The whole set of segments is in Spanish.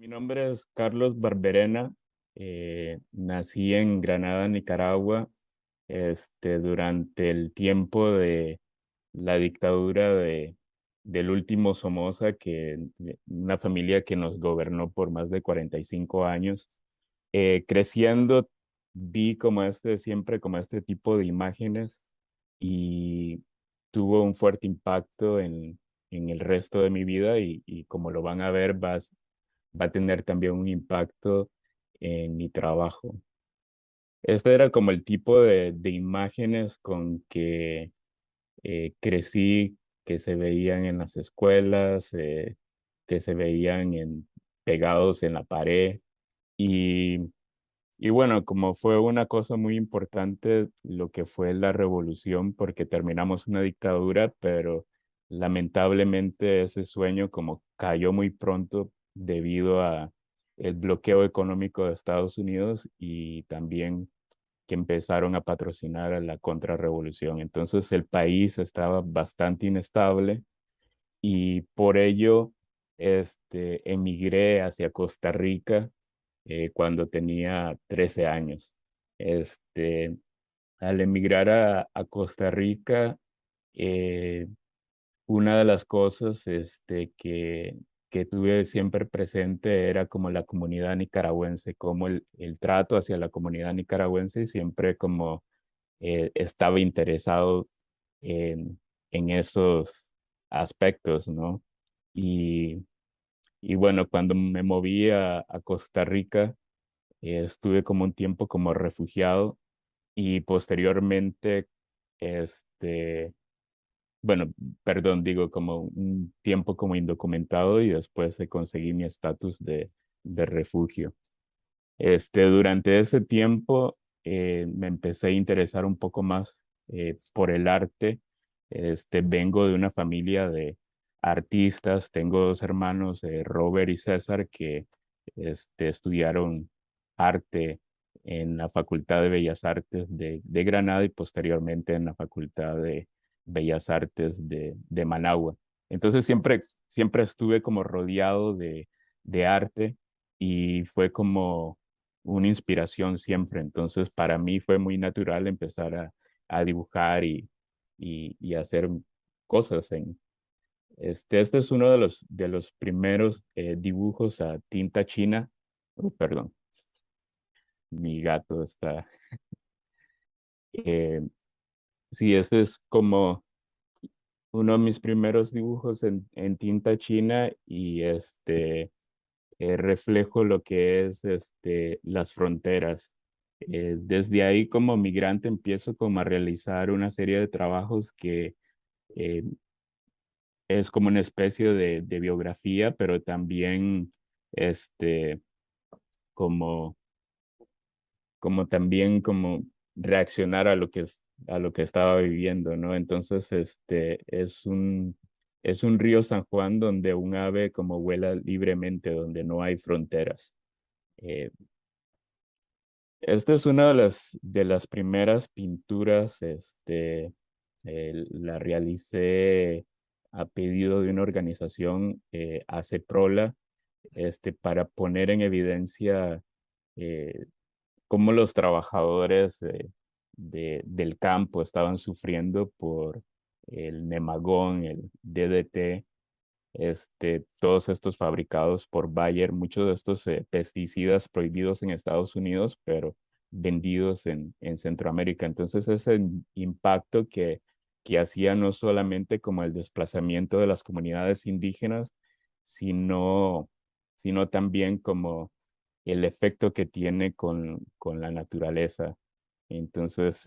Mi nombre es Carlos Barberena. Nací en Granada, Nicaragua, durante el tiempo de la dictadura del último Somoza, una familia que nos gobernó por más de 45 años. Creciendo, vi siempre como este tipo de imágenes y tuvo un fuerte impacto en el resto de mi vida y como lo van a ver, va a tener también un impacto en mi trabajo. Este era como el tipo de imágenes con que crecí, que se veían en las escuelas, que se veían pegados en la pared. Y, y bueno, como fue una cosa muy importante lo que fue la revolución, porque terminamos una dictadura, pero lamentablemente ese sueño como cayó muy pronto debido a el bloqueo económico de Estados Unidos y también que empezaron a patrocinar a la contrarrevolución. Entonces el país estaba bastante inestable y por ello emigré hacia Costa Rica cuando tenía 13 años. Este, Al emigrar a Costa Rica, eh, una de las cosas que tuve siempre presente era como la comunidad nicaragüense, como el trato hacia la comunidad nicaragüense y siempre como estaba interesado en esos aspectos, ¿no? Y, y bueno, cuando me moví a Costa Rica, estuve como un tiempo como refugiado y posteriormente, este, bueno, perdón, digo como un tiempo como indocumentado y después conseguí mi estatus de refugio. Durante ese tiempo me empecé a interesar un poco más por el arte. Vengo de una familia de artistas, tengo dos hermanos, Robert y César, que estudiaron arte en la Facultad de Bellas Artes de Granada y posteriormente en la Facultad de Bellas Artes de Managua. Entonces siempre estuve como rodeado de arte y fue como una inspiración siempre. Entonces, para mí fue muy natural empezar a dibujar y hacer cosas. Este es uno de los primeros dibujos a tinta china. Perdón, mi gato está. eh, sí, este es como uno de mis primeros dibujos en tinta china y reflejo lo que es las fronteras. Desde ahí como migrante empiezo como a realizar una serie de trabajos que eh, es como una especie de biografía, pero también este, como, como también como reaccionar a lo a lo que estaba viviendo, ¿no? Entonces, es un río San Juan donde un ave como vuela libremente, donde no hay fronteras. Eh, Esta es una de las primeras pinturas, la realicé a pedido de una organización, ACEPROLA, para poner en evidencia eh, cómo los trabajadores del campo estaban sufriendo por el Nemagón, el DDT, todos estos fabricados por Bayer, muchos de estos pesticidas prohibidos en Estados Unidos, pero vendidos en Centroamérica. Entonces, ese impacto que hacía no solamente como el desplazamiento de las comunidades indígenas, sino, sino también como el efecto que tiene con la naturaleza. Entonces,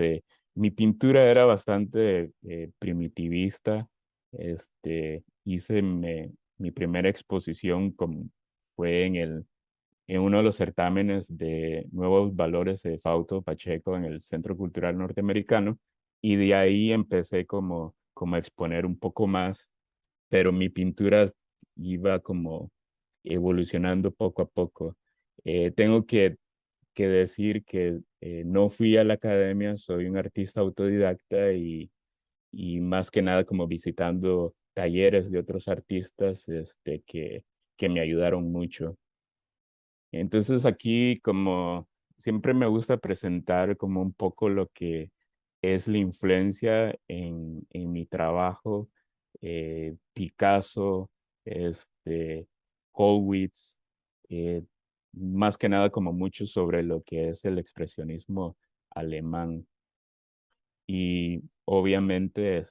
mi pintura era bastante primitivista. Mi primera exposición fue en uno de los certámenes de Nuevos Valores de Fausto Pacheco en el Centro Cultural Norteamericano y de ahí empecé como a exponer un poco más, pero mi pintura iba como evolucionando poco a poco. Tengo que decir que no fui a la academia, soy un artista autodidacta y más que nada como visitando talleres de otros artistas que me ayudaron mucho. Entonces aquí como siempre me gusta presentar como un poco lo que es la influencia en mi trabajo, Picasso, Kollwitz, eh, más que nada como mucho sobre lo que es el expresionismo alemán. Y obviamente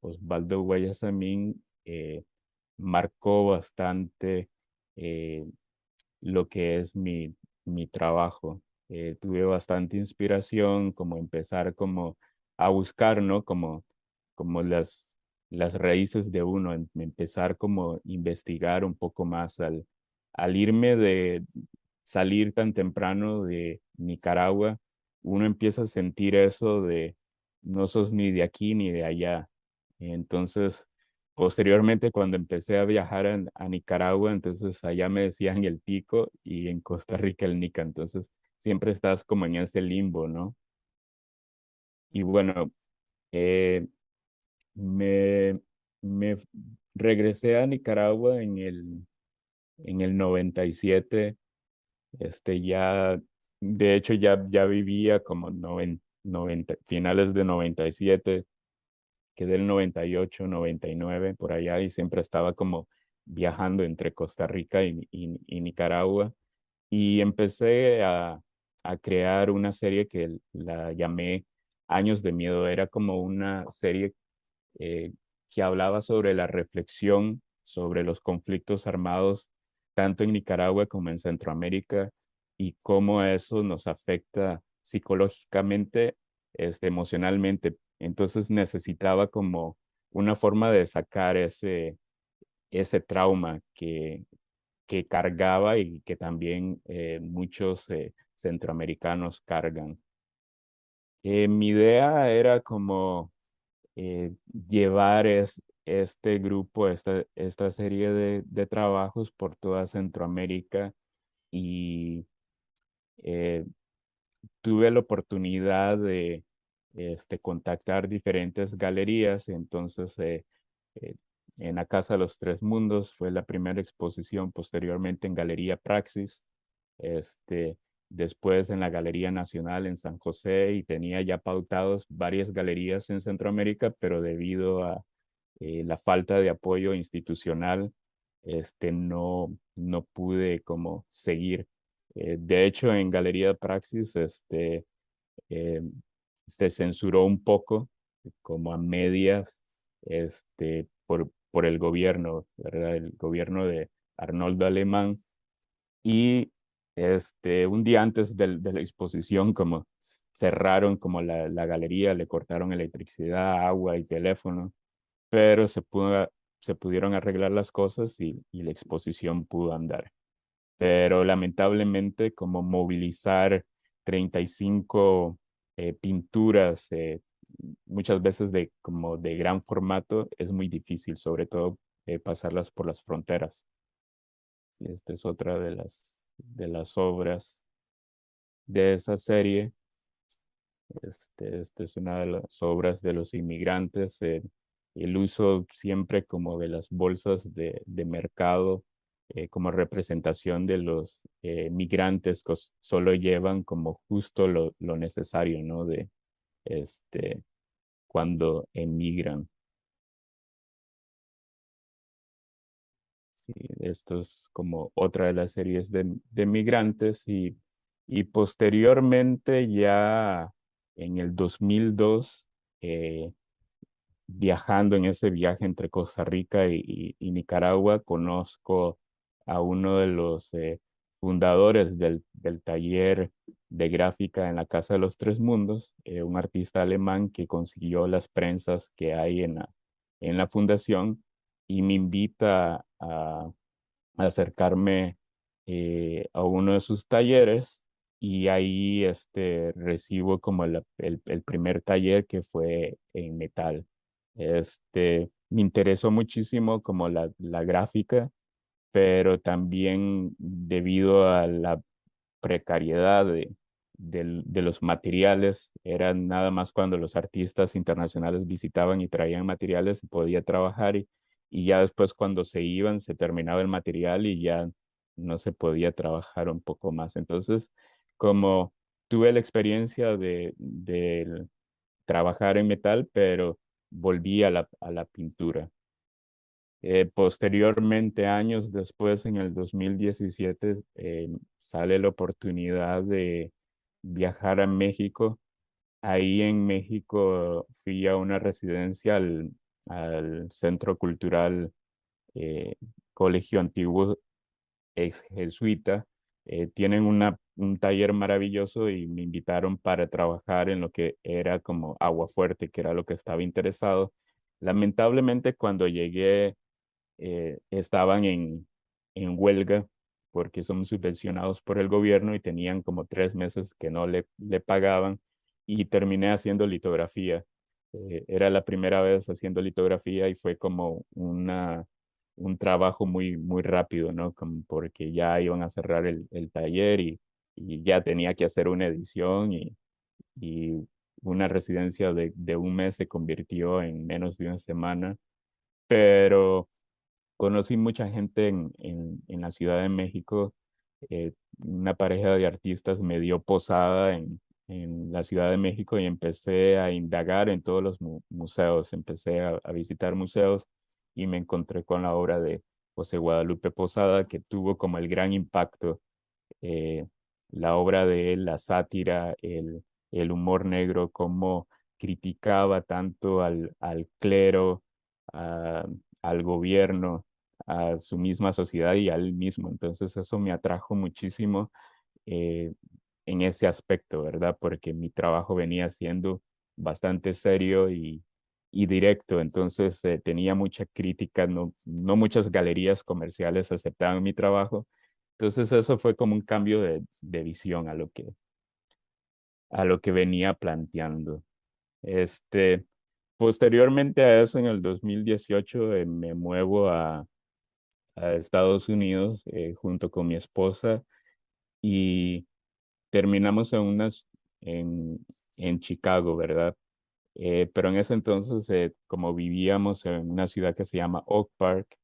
Osvaldo Guayasamín marcó bastante eh, lo que es mi trabajo. Tuve bastante inspiración, como empezar como a buscar, ¿no? Como las raíces de uno, empezar como investigar un poco más al irme de salir tan temprano de Nicaragua, uno empieza a sentir eso de no sos ni de aquí ni de allá. Entonces, posteriormente, cuando empecé a viajar a Nicaragua, entonces allá me decían el tico y en Costa Rica el nica. Entonces, siempre estás como en ese limbo, ¿no? Y bueno, eh, me, me regresé a Nicaragua en el 97. Ya, de hecho, ya vivía como 90, finales de 97, quedé el 98, 99 por allá y siempre estaba como viajando entre Costa Rica y Nicaragua. Y empecé a crear una serie que la llamé Años de Miedo. Era como una serie eh, que hablaba sobre la reflexión sobre los conflictos armados, tanto en Nicaragua como en Centroamérica, y cómo eso nos afecta psicológicamente, emocionalmente. Entonces necesitaba como una forma de sacar ese trauma que cargaba y que también muchos centroamericanos cargan. Mi idea era como llevar este grupo, esta serie de trabajos por toda Centroamérica y eh, tuve la oportunidad de contactar diferentes galerías. Entonces, eh, en la Casa de los Tres Mundos fue la primera exposición, posteriormente en Galería Praxis, este, después en la Galería Nacional en San José, y tenía ya pautados varias galerías en Centroamérica, pero debido a la falta de apoyo institucional, no pude como seguir. De hecho, en Galería Praxis, eh, se censuró un poco, como a medias, por el gobierno, ¿verdad? El gobierno de Arnoldo Alemán. Y un día antes de la exposición, como cerraron como la galería, le cortaron electricidad, agua y teléfono, pero se pudieron arreglar las cosas y la exposición pudo andar. Pero lamentablemente, como movilizar 35 pinturas, muchas veces como de gran formato, es muy difícil, sobre todo pasarlas por las fronteras. Y esta es otra de las obras de esa serie. Esta es una de las obras de los inmigrantes. El uso siempre como de las bolsas de mercado como representación de los migrantes que solo llevan como justo lo necesario, ¿no? Este, cuando emigran. Sí, esto es como otra de las series de migrantes y posteriormente ya en el 2002, eh, viajando en ese viaje entre Costa Rica y Nicaragua, conozco a uno de los fundadores del taller de gráfica en la Casa de los Tres Mundos, un artista alemán que consiguió las prensas que hay en la fundación y me invita a acercarme a uno de sus talleres, y ahí recibo como el primer taller que fue en metal. Me interesó muchísimo como la gráfica, pero también debido a la precariedad de los materiales, era nada más cuando los artistas internacionales visitaban y traían materiales, se podía trabajar, y ya después cuando se iban se terminaba el material y ya no se podía trabajar un poco más. Entonces, como tuve la experiencia de trabajar en metal, pero volví a la pintura. Posteriormente, años después, en el 2017, sale la oportunidad de viajar a México. Ahí en México fui a una residencia al Centro Cultural eh, Colegio Antiguo ex jesuita. Tienen un taller maravilloso y me invitaron para trabajar en lo que era como agua fuerte, que era lo que estaba interesado. Lamentablemente, cuando llegué estaban en huelga porque son subvencionados por el gobierno y tenían como 3 meses que no le pagaban y terminé haciendo litografía. Era la primera vez haciendo litografía y fue como un trabajo muy rápido, ¿no? Como porque ya iban a cerrar el taller y ya tenía que hacer una edición y una residencia de un mes se convirtió en menos de una semana, pero conocí mucha gente en la Ciudad de México. Una pareja de artistas me dio posada en la Ciudad de México y empecé a indagar en todos los museos. Empecé a visitar museos y me encontré con la obra de José Guadalupe Posada, que tuvo como el gran impacto. eh, la obra de él, la sátira, el humor negro, cómo criticaba tanto al clero, a- al gobierno, a su misma sociedad y a él mismo. Entonces eso me atrajo muchísimo eh, en ese aspecto, ¿verdad? Porque mi trabajo venía siendo bastante serio y directo, entonces tenía mucha crítica, no muchas galerías comerciales aceptaban mi trabajo. Entonces eso fue como un cambio de visión a lo que venía planteando. Este, posteriormente a eso, en el 2018, me muevo a Estados Unidos junto con mi esposa y terminamos en, en Chicago, ¿verdad? Pero en ese entonces, como vivíamos en una ciudad que se llama Oak Park,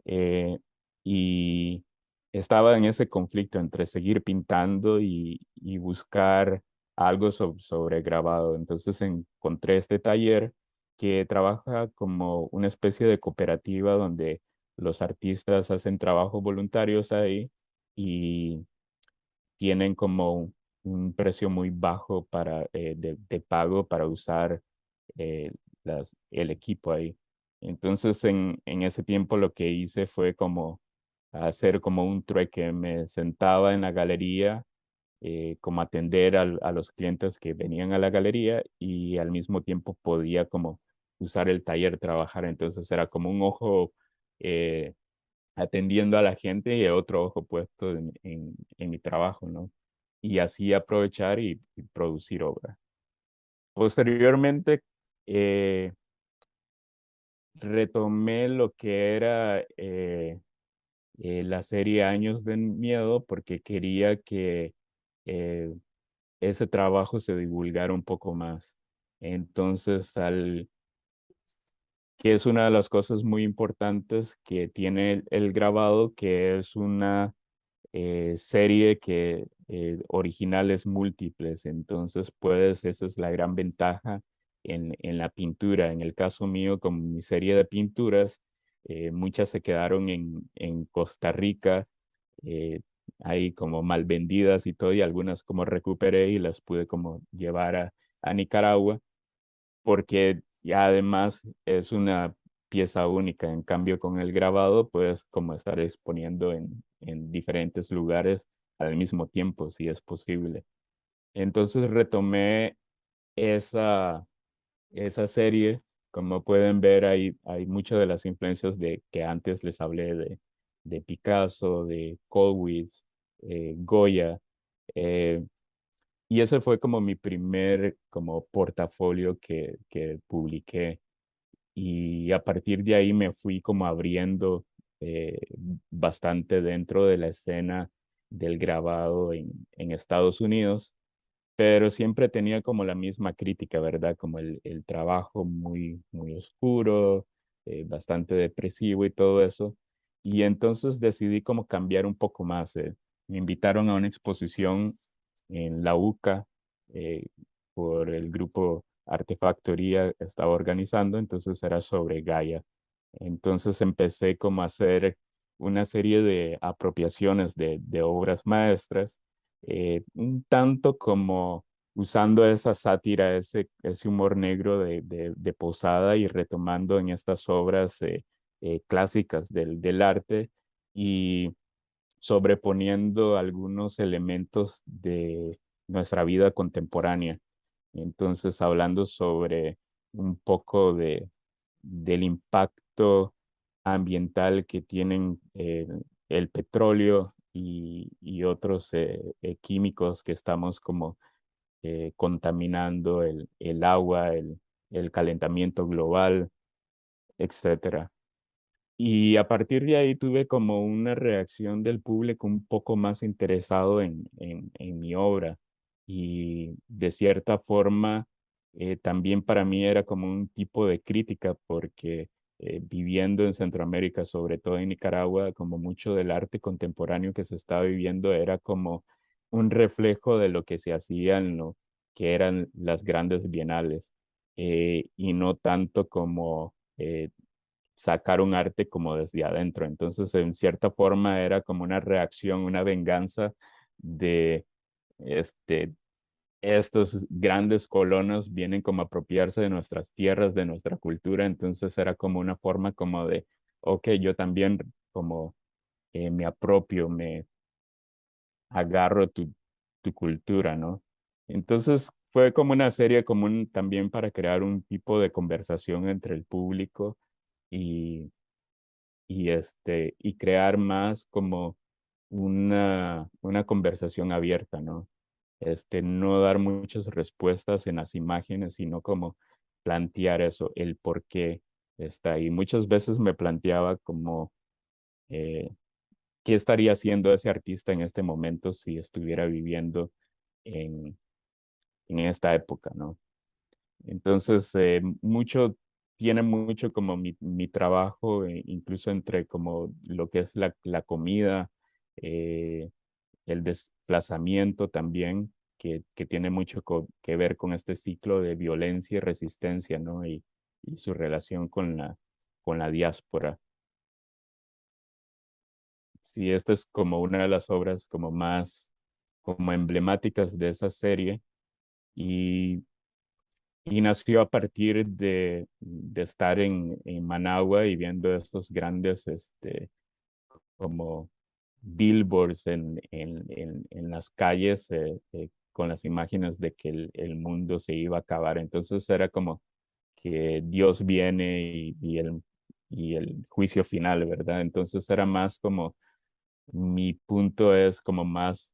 eh, y estaba en ese conflicto entre seguir pintando y buscar algo sobre grabado. Entonces encontré este taller que trabaja como una especie de cooperativa donde los artistas hacen trabajos voluntarios ahí y tienen como un precio muy bajo de pago para usar el equipo ahí. Entonces, en ese tiempo lo que hice fue como hacer como un trueque. Me sentaba en la galería, como atender a los clientes que venían a la galería y al mismo tiempo podía como usar el taller, trabajar. Entonces era como un ojo eh, atendiendo a la gente y otro ojo puesto en mi trabajo, ¿no? Y así aprovechar y producir obra. Posteriormente, eh, retomé lo que era la serie Años de Miedo porque quería que eh, ese trabajo se divulgara un poco más. Entonces, que es una de las cosas muy importantes que tiene el grabado, que es una serie que originales múltiples, entonces puedes, esa es la gran ventaja en la pintura. En el caso mío, con mi serie de pinturas, muchas se quedaron en Costa Rica, eh, ahí como mal vendidas y todo, y algunas como recuperé y las pude como llevar a Nicaragua porque ya además es una pieza única. En cambio, con el grabado puedes como estar exponiendo en diferentes lugares al mismo tiempo, si es posible. Entonces retomé esa, esa serie. Como pueden ver, hay muchas de las influencias de que antes les hablé de Picasso, de Colwitz, Goya. eh, y ese fue como mi primer como portafolio que publiqué. Y a partir de ahí me fui como abriendo eh, bastante dentro de la escena del grabado en Estados Unidos, pero siempre tenía como la misma crítica, ¿verdad? Como el trabajo muy oscuro, bastante depresivo y todo eso. Y entonces decidí como cambiar un poco más. Me invitaron a una exposición en la UCA por el grupo Artefactoría que estaba organizando, entonces era sobre Gaia. Entonces empecé como a hacer una serie de apropiaciones de obras maestras, un tanto como usando esa sátira, ese humor negro de Posada y retomando en estas obras clásicas del arte y sobreponiendo algunos elementos de nuestra vida contemporánea. Entonces, hablando sobre un poco del impacto ambiental que tienen el petróleo y otros químicos que estamos como contaminando el agua, el calentamiento global, etcétera. Y a partir de ahí tuve como una reacción del público un poco más interesado en mi obra. Y de cierta forma, también para mí era como un tipo de crítica porque viviendo en Centroamérica, sobre todo en Nicaragua, como mucho del arte contemporáneo que se estaba viviendo era como un reflejo de lo que se hacía en lo que eran las grandes bienales, y no tanto como sacar un arte como desde adentro. Entonces, en cierta forma, era como una reacción, una venganza de este, estos grandes colonos vienen como a apropiarse de nuestras tierras, de nuestra cultura. Entonces, era como una forma como de, ok, yo también como me apropio, me agarro tu cultura, ¿no? Entonces, fue como una serie común también para crear un tipo de conversación entre el público y y crear más como una conversación abierta, ¿no? No dar muchas respuestas en las imágenes, sino como plantear eso, el por qué está ahí. Muchas veces me planteaba como, eh, ¿qué estaría haciendo ese artista en este momento si estuviera viviendo en, en esta época, ¿no? Entonces, tiene mucho como mi trabajo, incluso entre como lo que es la comida, eh, el desplazamiento también, que tiene mucho que ver con este ciclo de violencia y resistencia, ¿no? Y su relación con la diáspora. Sí, esta es como una de las obras como más como emblemáticas de esa serie. Y Y nació a partir de estar en Managua y viendo estos grandes, como billboards en las calles, con las imágenes de que el mundo se iba a acabar. Entonces era como que Dios viene y el juicio final, ¿verdad? Entonces era más como, mi punto es como más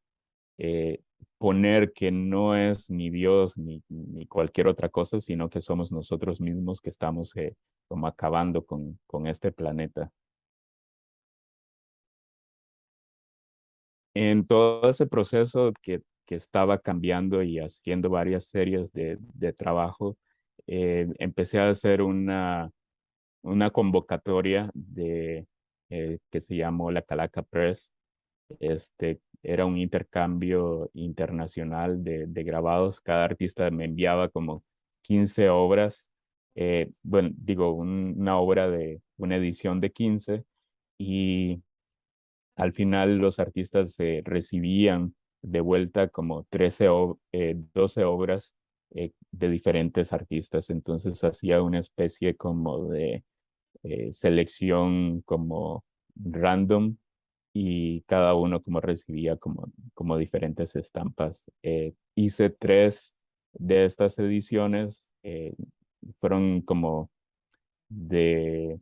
eh, poner que no es ni Dios ni cualquier otra cosa, sino que somos nosotros mismos que estamos como acabando con este planeta. En todo ese proceso que estaba cambiando y haciendo varias series de trabajo, empecé a hacer una convocatoria que se llamó la Calaca Press. Era un intercambio internacional de grabados. Cada artista me enviaba como 15 obras. Bueno, digo, una obra de una edición de 15 y al final los artistas recibían de vuelta como 12 obras de diferentes artistas. Entonces hacía una especie como de selección como random y cada uno como recibía como diferentes estampas. Hice 3 de estas ediciones, fueron como de,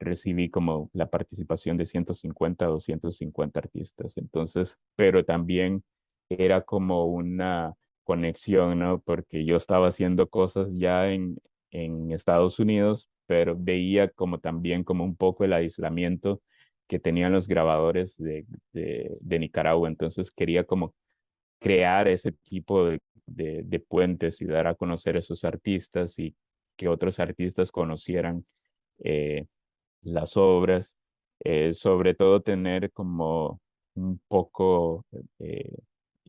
recibí como la participación de 150 o 250 artistas. Entonces, pero también era como una conexión, ¿no? Porque yo estaba haciendo cosas ya en Estados Unidos, pero veía como también como un poco el aislamiento que tenían los grabadores de Nicaragua. Entonces quería como crear ese tipo de puentes y dar a conocer a esos artistas y que otros artistas conocieran eh, las obras. sobre todo tener como un poco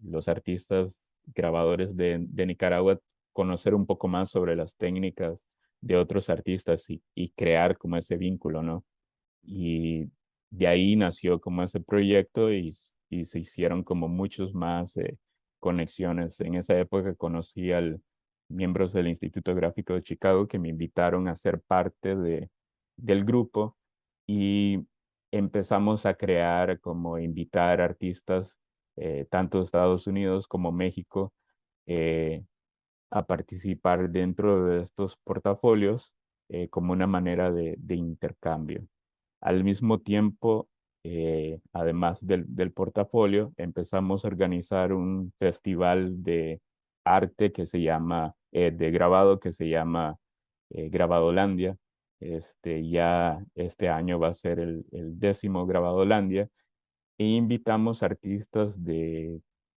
los artistas grabadores de Nicaragua, conocer un poco más sobre las técnicas de otros artistas y crear como ese vínculo, ¿no? Y de ahí nació como ese proyecto y se hicieron como muchos más conexiones. En esa época conocí a miembros del Instituto Gráfico de Chicago que me invitaron a ser parte del grupo y empezamos a crear como invitar artistas tanto de Estados Unidos como México eh, a participar dentro de estos portafolios como una manera de intercambio. Al mismo tiempo, además del portafolio, empezamos a organizar un festival de arte que se llama, de grabado que se llama Grabadolandia. Ya este año va a ser el 10º Grabadolandia e invitamos artistas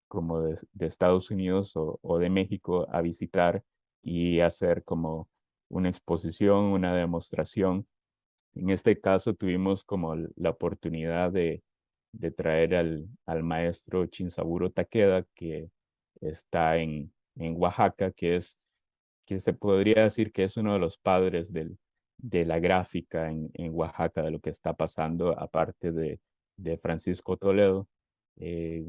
como de Estados Unidos o de México a visitar y hacer como una exposición, una demostración. En este caso tuvimos como la oportunidad de traer al maestro Chinsaburo Takeda, que está en Oaxaca, que se podría decir que es uno de los padres de la gráfica en Oaxaca, de lo que está pasando, aparte de Francisco Toledo. Eh,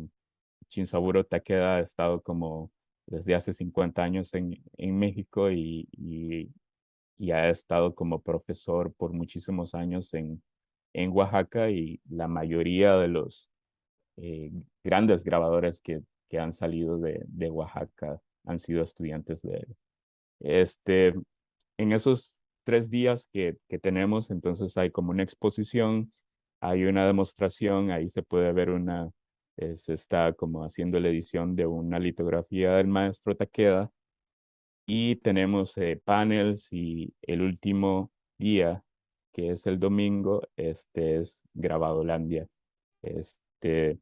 Chinsaburo Takeda ha estado como desde hace 50 años en México y ha estado como profesor por muchísimos años en Oaxaca y la mayoría de los grandes grabadores que han salido de Oaxaca han sido estudiantes de él. Este, en esos 3 días que tenemos, entonces hay como una exposición, hay una demostración, ahí se puede ver se está como haciendo la edición de una litografía del maestro Takeda y tenemos panels y el último día, que es el domingo, es Grabadolandia. Este,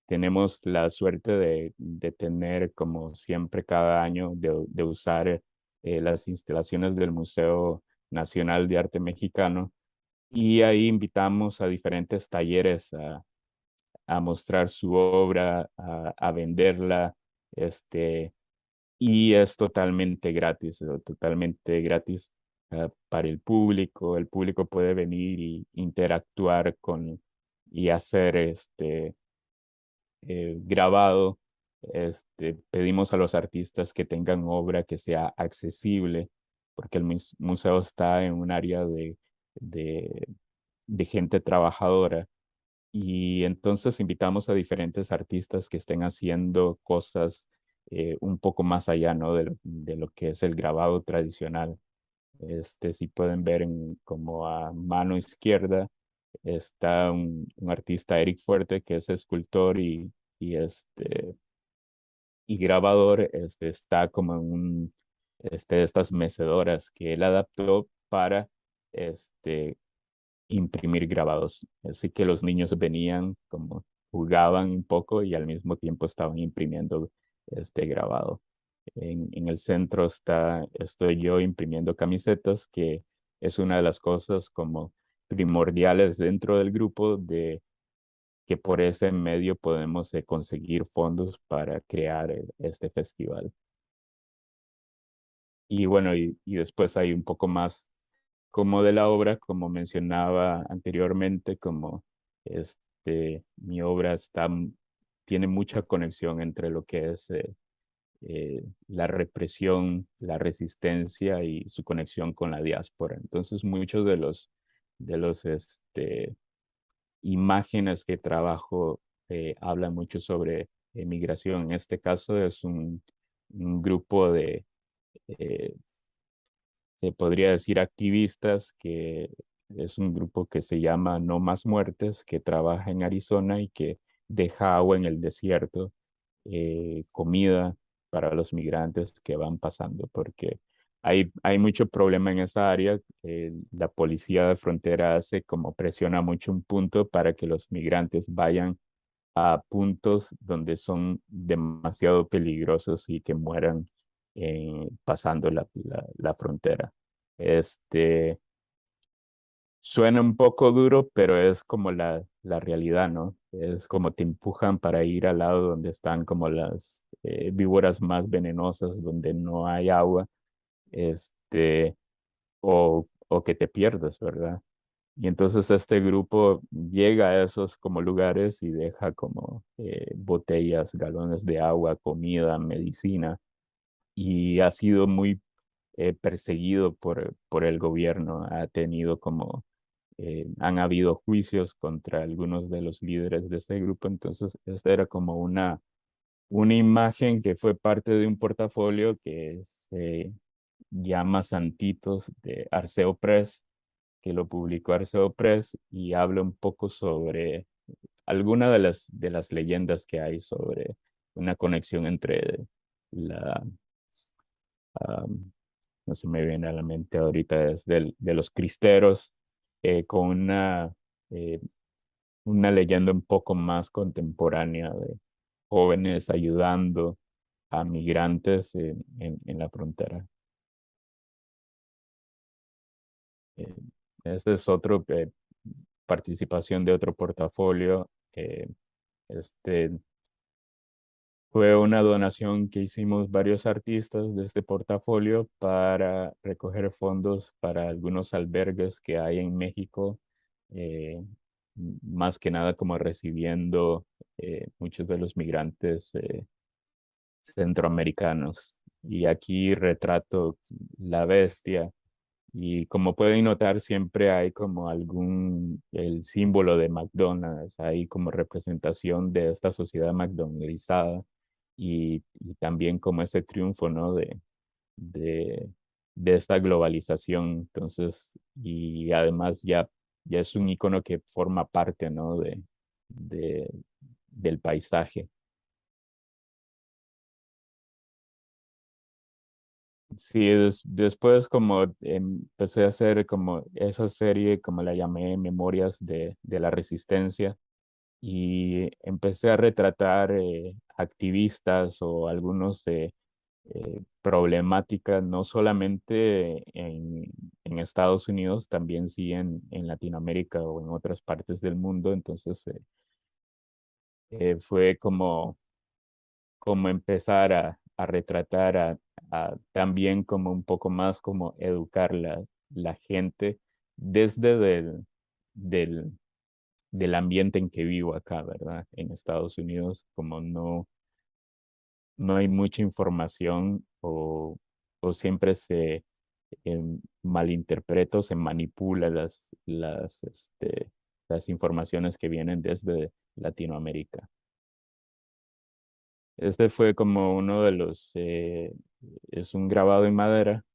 tenemos la suerte de tener, como siempre, cada año, de usar las instalaciones del Museo Nacional de Arte Mexicano y ahí invitamos a diferentes talleres a mostrar su obra, a venderla, y es totalmente gratis para el público. El público puede venir y interactuar y hacer grabado. Pedimos a los artistas que tengan obra que sea accesible, porque el museo está en un área de, de gente trabajadora. Y entonces invitamos a diferentes artistas que estén haciendo cosas un poco más allá, ¿no? De lo que es el grabado tradicional. Si pueden ver como a mano izquierda está un artista, Eric Fuerte, que es escultor y, y grabador. Está como en estas mecedoras que él adaptó para imprimir grabados. Así que los niños venían como jugaban un poco y al mismo tiempo estaban imprimiendo este grabado. En el centro estoy yo imprimiendo camisetas, que es una de las cosas como primordiales dentro del grupo, de que por ese medio podemos conseguir fondos para crear este festival. Y bueno, y después hay un poco más como de la obra, como mencionaba anteriormente, como mi obra tiene mucha conexión entre lo que es la represión, la resistencia y su conexión con la diáspora. Entonces, muchos de los imágenes que trabajo hablan mucho sobre migración. En este caso es un grupo eh, se podría decir activistas, que es un grupo que se llama No Más Muertes, que trabaja en Arizona y que deja agua en el desierto, comida para los migrantes que van pasando, porque hay mucho problema en esa área. La policía de frontera hace como presiona mucho un punto para que los migrantes vayan a puntos donde son demasiado peligrosos y que mueran pasando la frontera. Este, suena un poco duro, pero es como la realidad, ¿no? Es como te empujan para ir al lado donde están como las víboras más venenosas, donde no hay agua, este, o que te pierdes, ¿verdad? Y entonces este grupo llega a esos como lugares y deja como botellas, galones de agua, comida, medicina, y ha sido muy perseguido por el gobierno. Ha tenido como, han habido juicios contra algunos de los líderes de este grupo. Entonces, esta era como una imagen que fue parte de un portafolio que se llama Santitos de Arceo Press, que lo publicó Arceo Press y habla un poco sobre alguna de las leyendas que hay sobre una conexión entre la, um, no se me viene a la mente ahorita, es de los cristeros, con eh, una leyenda un poco más contemporánea de jóvenes ayudando a migrantes en la frontera. Eh, este es otro participación de otro portafolio. Este fue una donación que hicimos varios artistas de este portafolio para recoger fondos para algunos albergues que hay en México, eh, más que nada como recibiendo muchos de los migrantes centroamericanos. Y aquí retrato la bestia. Y como pueden notar, siempre hay como el símbolo de McDonald's, hay como representación de esta sociedad McDonaldizada y también como ese triunfo, ¿no? De, de esta globalización. Entonces, y además ya es un icono que forma parte, ¿no? De, del paisaje. Sí, después como empecé a hacer como esa serie, como la llamé, Memorias de la Resistencia, y empecé a retratar activistas o algunos problemáticas, no solamente en Estados Unidos, también sí en Latinoamérica o en otras partes del mundo. Entonces fue como empezar a retratar, también como un poco más como educar la gente desde del, del ambiente en que vivo acá, ¿verdad? En Estados Unidos, como no hay mucha información o siempre se malinterpreta o se manipula las informaciones que vienen desde Latinoamérica. Este fue como uno de es un grabado en madera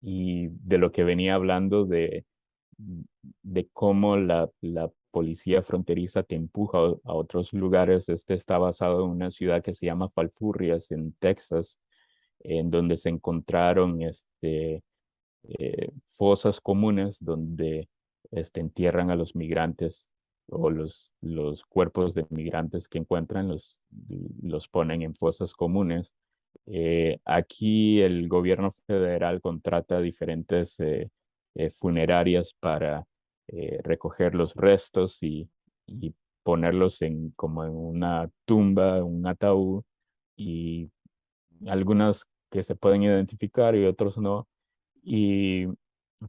y de lo que venía hablando de cómo la policía fronteriza te empuja a otros lugares. Este está basado en una ciudad que se llama Falfurrias, en Texas, en donde se encontraron fosas comunes donde entierran a los migrantes o los cuerpos de migrantes que encuentran, los ponen en fosas comunes. Aquí el gobierno federal contrata diferentes funerarias para recoger los restos y ponerlos como en una tumba, un ataúd, y algunas que se pueden identificar y otros no. Y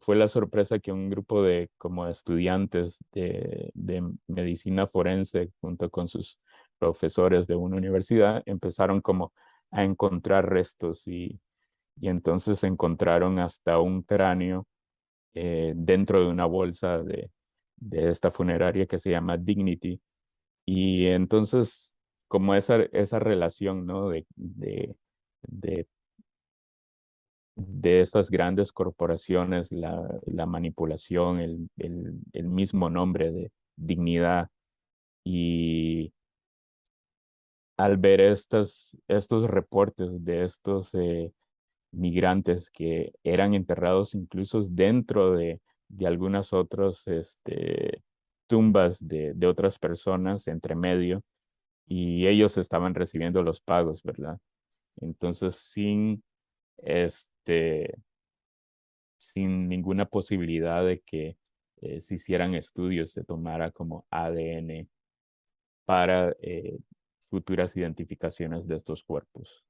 fue la sorpresa que un grupo de como estudiantes de medicina forense junto con sus profesores de una universidad empezaron como a encontrar restos y entonces encontraron hasta un cráneo dentro de una bolsa de esta funeraria que se llama Dignity. Y entonces como esa relación, ¿no? De de estas grandes corporaciones, la manipulación, el mismo nombre de dignidad. Y al ver estos reportes de estos migrantes que eran enterrados incluso dentro de algunas otras tumbas de otras personas entre medio, y ellos estaban recibiendo los pagos, ¿verdad? Entonces, este, sin ninguna posibilidad de que se hicieran estudios, se tomara como ADN para futuras identificaciones de estos cuerpos.